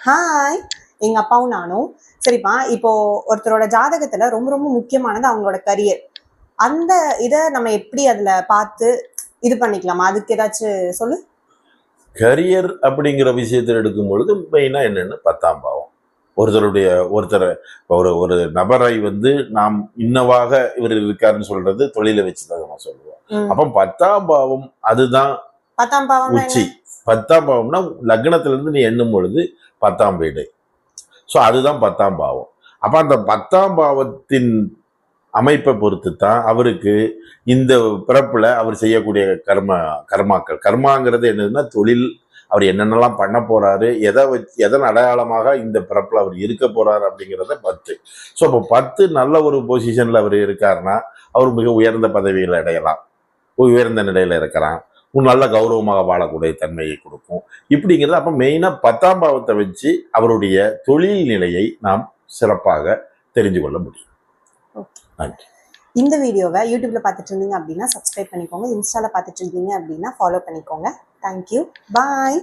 Hi, எங்க அப்பாவும் நானும். சரிப்பா, இப்போ ஒருத்தரோட ஜாதகத்துல ரொம்ப ரொம்ப முக்கியமானது அவங்களோட கரியர். அந்த இத நம்ம எப்படி அதுல பார்த்து இது பண்ணிக்கலாமா? அதுக்கு ஏதாச்சும் சொல்லு. கரியர் அப்படிங்கிற விஷயத்தில் எடுக்கும் பொழுது மெயினா என்னன்னு 10ஆம் பாவம். ஒருத்தரை ஒரு ஒரு நபரை நாம் இன்னவாக இவர் இருக்காருன்னு சொல்றது தொழிலை வச்சுதான் நம்ம சொல்லுவோம். அப்ப 10ஆம் பாவம் அதுதான் 10ஆம் பாவம் உச்சி. 10ஆம் பாவம்னா லக்னத்துல இருந்து நீ எண்ணும் பொழுது 10ஆம் வீடு. ஸோ அதுதான் 10ஆம் பாவம். அப்ப அந்த 10ஆம் பாவத்தின் அமைப்பை பொறுத்து தான் அவருக்கு இந்த பிறப்புல அவர் செய்யக்கூடிய கர்மாக்கள். கர்மாங்கிறது என்னதுன்னா தொழில், அவர் என்னென்னலாம் பண்ண போறாரு, எதன் அடையாளமாக இந்த பிறப்புல அவர் இருக்க போறாரு அப்படிங்கிறத 10. ஸோ அப்போ 10 நல்ல ஒரு பொசிஷன்ல அவர் இருக்காருன்னா அவர் மிக உயர்ந்த பதவிகளை அடையலாம், உயர்ந்த நிலையில இருக்கிறான், நல்ல கௌரவமாக வாழக்கூடிய தன்மையை கொடுக்கும். இப்படிங்கிறது அப்ப மெயினா 10ஆம் பாவத்தை வச்சு அவருடைய தொழில் நிலையை நாம் சிறப்பாக தெரிஞ்சு கொள்ள முடியும். நன்றி. இந்த வீடியோவை யூடியூப்ல பார்த்துட்டு இருந்தீங்க அப்படின்னா சப்ஸ்கிரைப் பண்ணிக்கோங்க. இன்ஸ்டால பார்த்துட்டு இருந்தீங்க அப்படின்னா ஃபாலோ பண்ணிக்கோங்க. தேங்க்யூ, பாய்.